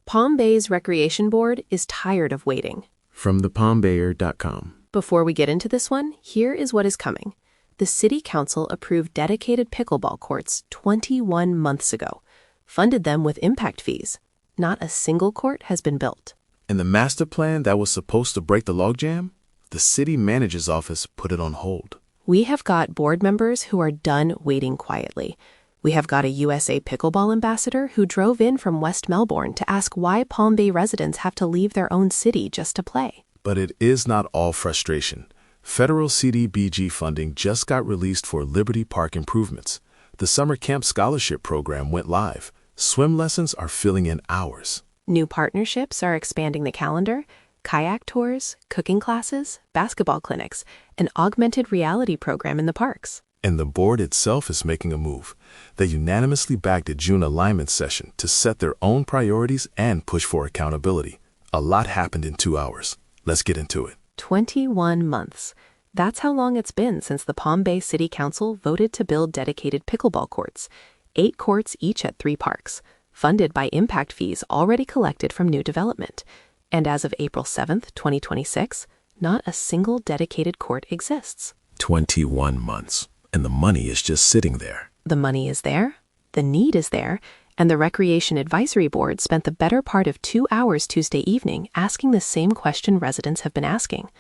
Palm Bay's Recreation Board is tired of waiting. From thepalmbayer.com. Before we get into this one, here is what is coming. The City Council approved dedicated pickleball courts 21 months ago, funded them with impact fees. Not a single court has been built. And the master plan that was supposed to break the logjam? The city manager's office put it on hold. We have got board members who are done waiting quietly. We have got a USA Pickleball ambassador who drove in from West Melbourne to ask why Palm Bay residents have to leave their own city just to play. But it is not all frustration. Federal CDBG funding just got released for Liberty Park improvements. The summer camp scholarship program went live. Swim lessons are filling in hours. New partnerships are expanding the calendar. Kayak tours, cooking classes, basketball clinics, an augmented reality program in the parks. And the board itself is making a move. They unanimously backed a June alignment session to set their own priorities and push for accountability. A lot happened in 2 hours. Let's get into it. 21 months. That's how long it's been since the Palm Bay City Council voted to build dedicated pickleball courts, 8 courts each at 3 parks, funded by impact fees already collected from new development. And as of April 7th, 2026, not a single dedicated court exists. 21 months. And the money is just sitting there. The money is there, the need is there, and the Recreation Advisory Board spent the better part of 2 hours Tuesday evening asking the same question residents have been asking.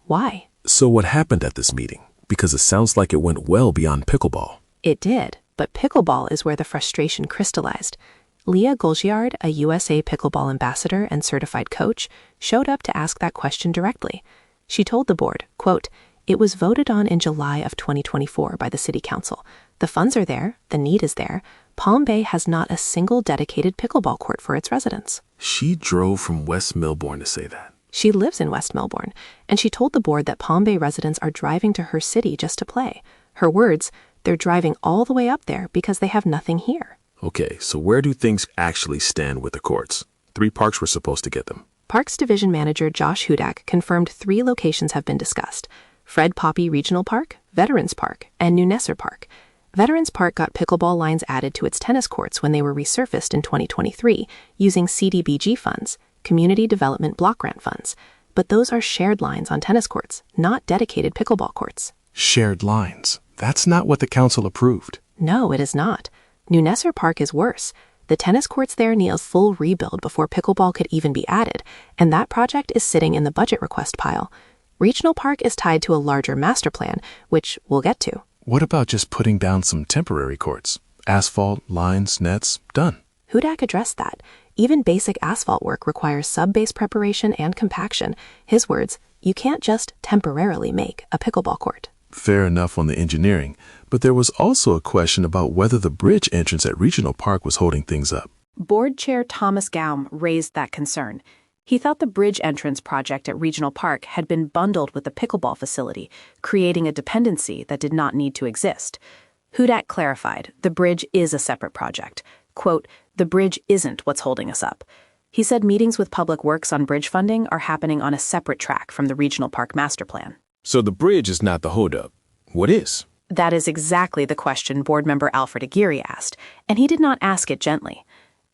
Why? So what happened at this meeting? Because it sounds like it went well beyond pickleball. It did, but pickleball is where the frustration crystallized. Leah Golgiard, a USA Pickleball ambassador and certified coach, showed up to ask that question directly. She told the board, quote, "It was voted on in July of 2024 by the City Council. The funds are there, the need is there. Palm Bay has not a single dedicated pickleball court for its residents." She drove from West Melbourne to say that. She lives in West Melbourne, and she told the board that Palm Bay residents are driving to her city just to play. Her words, they're driving all the way up there because they have nothing here. Okay, so where do things actually stand with the courts? 3 parks were supposed to get them. Parks Division Manager Josh Hudak confirmed 3 locations have been discussed: Fred Poppy Regional Park, Veterans Park, and New Nesser Park. Veterans Park got pickleball lines added to its tennis courts when they were resurfaced in 2023 using CDBG funds, Community Development Block Grant funds. But those are shared lines on tennis courts, not dedicated pickleball courts. Shared lines. That's not what the council approved. No, it is not. New Nesser Park is worse. The tennis courts there need a full rebuild before pickleball could even be added, and that project is sitting in the budget request pile. Regional Park is tied to a larger master plan, which we'll get to. What about just putting down some temporary courts? Asphalt, lines, nets, done. Hudak addressed that. Even basic asphalt work requires sub-base preparation and compaction. His words, you can't just temporarily make a pickleball court. Fair enough on the engineering, but there was also a question about whether the bridge entrance at Regional Park was holding things up. Board Chair Thomas Gaum raised that concern. He thought the bridge entrance project at Regional Park had been bundled with the pickleball facility, creating a dependency that did not need to exist. Hudak clarified, the bridge is a separate project. Quote, "The bridge isn't what's holding us up." He said meetings with Public Works on bridge funding are happening on a separate track from the Regional Park master plan. So the bridge is not the holdup. What is? That is exactly the question board member Alfred Aguirre asked, and he did not ask it gently.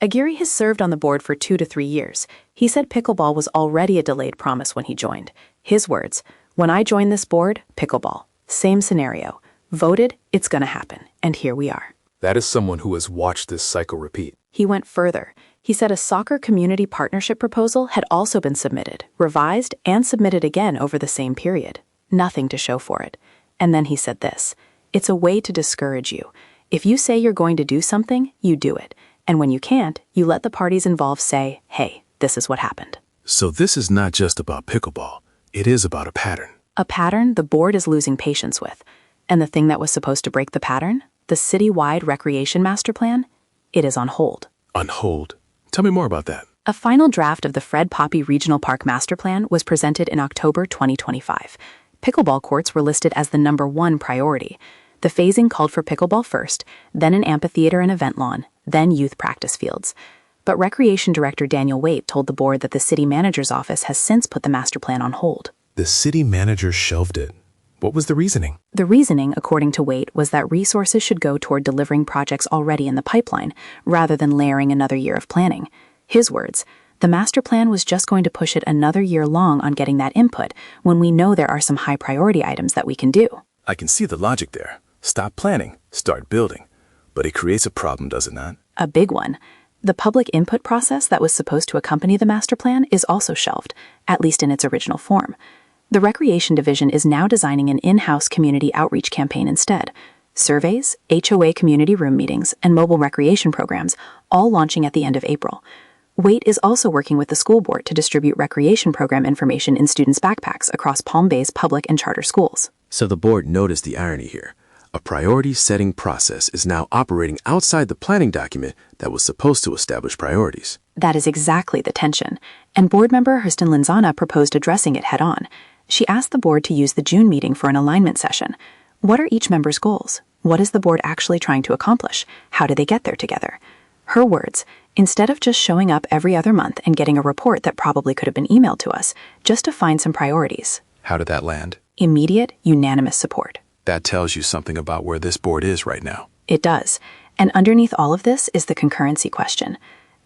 Aguirre has served on the board for 2 to 3 years. He said pickleball was already a delayed promise when he joined. His words, "When I joined this board, pickleball. Same scenario. Voted, it's going to happen. And here we are." That is someone who has watched this cycle repeat. He went further. He said a soccer community partnership proposal had also been submitted, revised, and submitted again over the same period. Nothing to show for it. And then he said this, "It's a way to discourage you. If you say you're going to do something, you do it. And when you can't, you let the parties involved say, hey, this is what happened." So this is not just about pickleball. It is about a pattern. A pattern the board is losing patience with. And the thing that was supposed to break the pattern, the citywide recreation master plan, it is on hold. On hold? Tell me more about that. A final draft of the Fred Poppy Regional Park Master Plan was presented in October 2025. Pickleball courts were listed as the #1 priority. The phasing called for pickleball first, then an amphitheater and event lawn, then youth practice fields. But Recreation Director Daniel Waite told the board that the city manager's office has since put the master plan on hold. The city manager shelved it. What was the reasoning? The reasoning, according to Waite, was that resources should go toward delivering projects already in the pipeline, rather than layering another year of planning. His words, the master plan was just going to push it another year long on getting that input when we know there are some high priority items that we can do. I can see the logic there. Stop planning, start building. But it creates a problem, does it not? A big one. The public input process that was supposed to accompany the master plan is also shelved, at least in its original form. The Recreation Division is now designing an in-house community outreach campaign instead. Surveys, HOA community room meetings, and mobile recreation programs, all launching at the end of April. Wait is also working with the school board to distribute recreation program information in students' backpacks across Palm Bay's public and charter schools. So the board noticed the irony here. A priority-setting process is now operating outside the planning document that was supposed to establish priorities. That is exactly the tension, and board member Hurston Linzana proposed addressing it head-on. She asked the board to use the June meeting for an alignment session. What are each member's goals? What is the board actually trying to accomplish? How do they get there together? Her words, instead of just showing up every other month and getting a report that probably could have been emailed to us, just define some priorities. How did that land? Immediate, unanimous support. That tells you something about where this board is right now. It does. And underneath all of this is the concurrency question.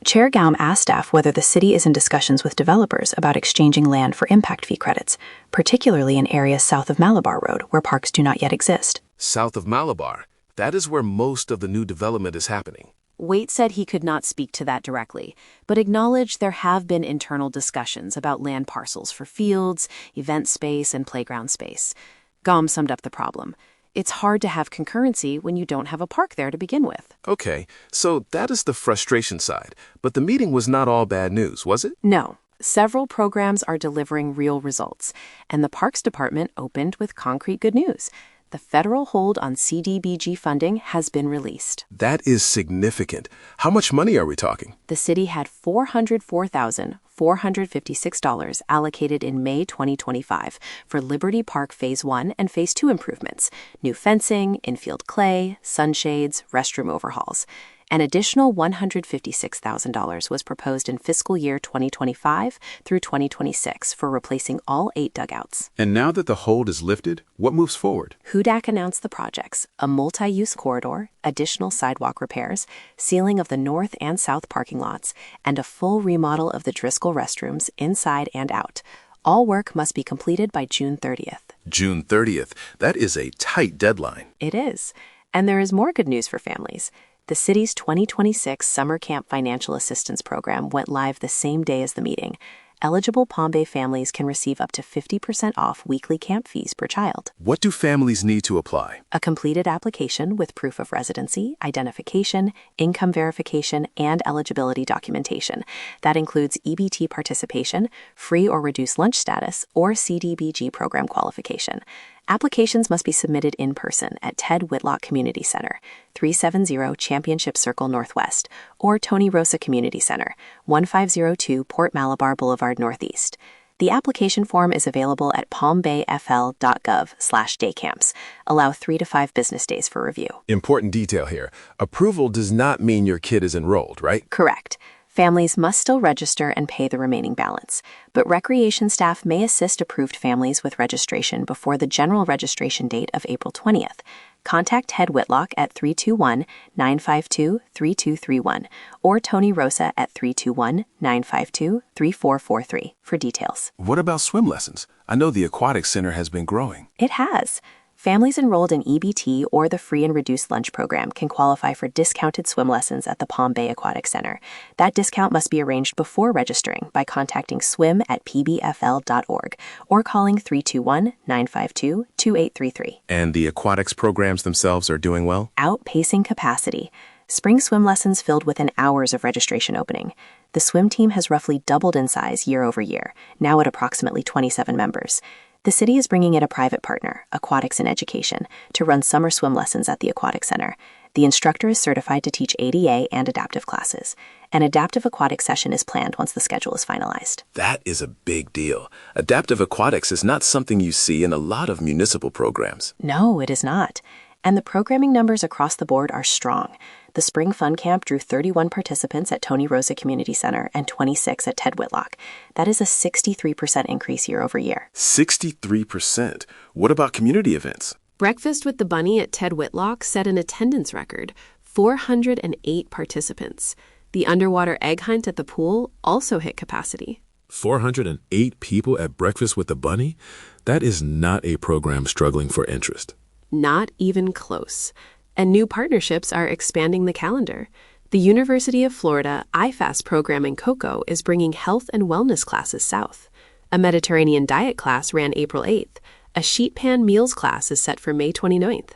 Chair Gaum asked staff whether the city is in discussions with developers about exchanging land for impact fee credits, particularly in areas south of Malabar Road where parks do not yet exist. South of Malabar, that is where most of the new development is happening. Waite said he could not speak to that directly, but acknowledged there have been internal discussions about land parcels for fields, event space, and playground space. Gaum summed up the problem. It's hard to have concurrency when you don't have a park there to begin with. Okay, so that is the frustration side. But the meeting was not all bad news, was it? No. Several programs are delivering real results, and the Parks Department opened with concrete good news. The federal hold on CDBG funding has been released. That is significant. How much money are we talking? The city had $404,456 allocated in May 2025 for Liberty Park Phase 1 and Phase 2 improvements, new fencing, infield clay, sunshades, restroom overhauls. An additional $156,000 was proposed in fiscal year 2025 through 2026 for replacing all 8 dugouts. And now that the hold is lifted, what moves forward? HUDAC announced the projects, a multi-use corridor, additional sidewalk repairs, sealing of the north and south parking lots, and a full remodel of the Driscoll restrooms inside and out. All work must be completed by June 30th. June 30th. That is a tight deadline. It is. And there is more good news for families. The city's 2026 Summer Camp Financial Assistance Program went live the same day as the meeting. Eligible Palm Bay families can receive up to 50% off weekly camp fees per child. What do families need to apply? A completed application with proof of residency, identification, income verification, and eligibility documentation. That includes EBT participation, free or reduced lunch status, or CDBG program qualification. Applications must be submitted in person at Ted Whitlock Community Center, 370 Championship Circle Northwest, or Tony Rosa Community Center, 1502 Port Malabar Boulevard Northeast. The application form is available at palmbayfl.gov/daycamps. Allow 3 to 5 business days for review. Important detail here. Approval does not mean your kid is enrolled, right? Correct. Families must still register and pay the remaining balance, but recreation staff may assist approved families with registration before the general registration date of April 20th. Contact Ted Whitlock at 321-952-3231 or Tony Rosa at 321-952-3443 for details. What about swim lessons? I know the Aquatic Center has been growing. It has. Families enrolled in EBT or the free and reduced lunch program can qualify for discounted swim lessons at the Palm Bay Aquatic Center. That discount must be arranged before registering by contacting swim@pbfl.org or calling 321-952-2833. And the aquatics programs themselves are doing well? Outpacing capacity. Spring swim lessons filled within hours of registration opening. The swim team has roughly doubled in size year over year, now at approximately 27 members. The city is bringing in a private partner, Aquatics in Education, to run summer swim lessons at the Aquatic Center. The instructor is certified to teach ADA and adaptive classes. An adaptive aquatic session is planned once the schedule is finalized. That is a big deal. Adaptive aquatics is not something you see in a lot of municipal programs. No, it is not. And the programming numbers across the board are strong. The Spring Fun Camp drew 31 participants at Tony Rosa Community Center and 26 at Ted Whitlock. That is a 63% increase year over year. 63%? What about community events? Breakfast with the Bunny at Ted Whitlock set an attendance record, 408 participants. The underwater egg hunt at the pool also hit capacity. 408 people at breakfast with the bunny? That is not a program struggling for interest. Not even close. And new partnerships are expanding the calendar. The University of Florida IFAS program in Cocoa is bringing health and wellness classes south. A Mediterranean diet class ran April 8th. A sheet pan meals class is set for May 29th.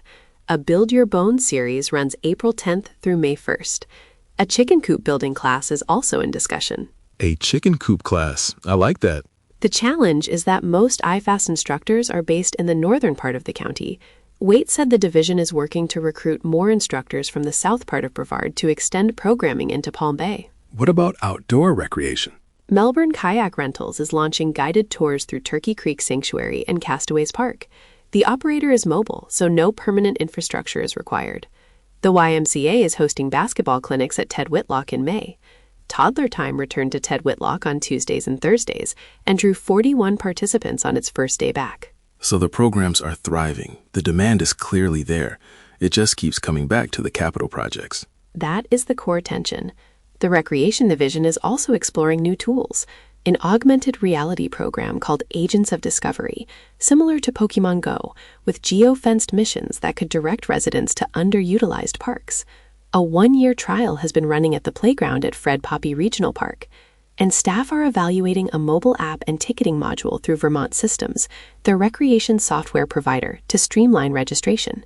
A Build Your Bones series runs April 10th through May 1st. A chicken coop building class is also in discussion. A chicken coop class. I like that. The challenge is that most IFAS instructors are based in the northern part of the county. Waite said the division is working to recruit more instructors from the south part of Brevard to extend programming into Palm Bay. What about outdoor recreation? Melbourne Kayak Rentals is launching guided tours through Turkey Creek Sanctuary and Castaways Park. The operator is mobile, so no permanent infrastructure is required. The YMCA is hosting basketball clinics at Ted Whitlock in May. Toddler Time returned to Ted Whitlock on Tuesdays and Thursdays and drew 41 participants on its first day back. So the programs are thriving. The demand is clearly there. It just keeps coming back to the capital projects. That is the core tension. The Recreation Division is also exploring new tools. An augmented reality program called Agents of Discovery, similar to Pokemon Go, with geo-fenced missions that could direct residents to underutilized parks. A 1-year trial has been running at the playground at Fred Poppy Regional Park, and staff are evaluating a mobile app and ticketing module through Vermont Systems, their recreation software provider, to streamline registration.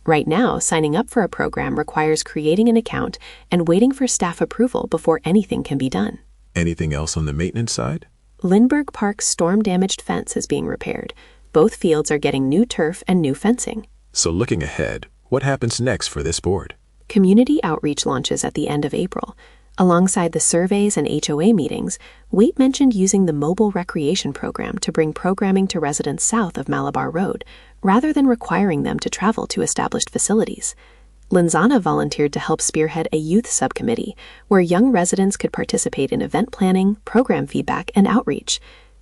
Right now, signing up for a program requires creating an account and waiting for staff approval before anything can be done. Anything else on the maintenance side? Lindbergh Park's storm-damaged fence is being repaired. Both fields are getting new turf and new fencing. So looking ahead, what happens next for this board? Community outreach launches at the end of April. Alongside the surveys and HOA meetings, Waite mentioned using the mobile recreation program to bring programming to residents south of Malabar Road, rather than requiring them to travel to established facilities. Linzana volunteered to help spearhead a youth subcommittee, where young residents could participate in event planning, program feedback, and outreach.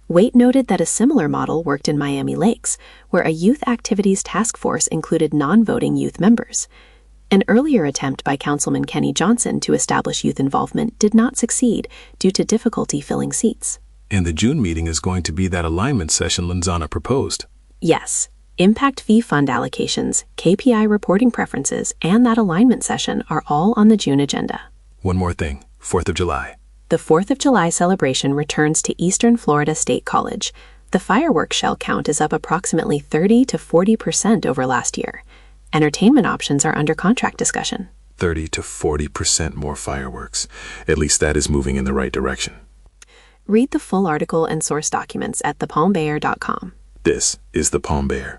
Waite noted that a similar model worked in Miami Lakes, where a youth activities task force included non-voting youth members. An earlier attempt by Councilman Kenny Johnson to establish youth involvement did not succeed due to difficulty filling seats. And the June meeting is going to be that alignment session Linzana proposed. Yes, impact fee fund allocations, KPI reporting preferences, and that alignment session are all on the June agenda. One more thing, 4th of July. The 4th of July celebration returns to Eastern Florida State College. The fireworks shell count is up approximately 30 to 40% over last year. Entertainment options are under contract discussion. 30 to 40% more fireworks. At least that is moving in the right direction. Read the full article and source documents at thepalmbayer.com. This is the Palm Bear.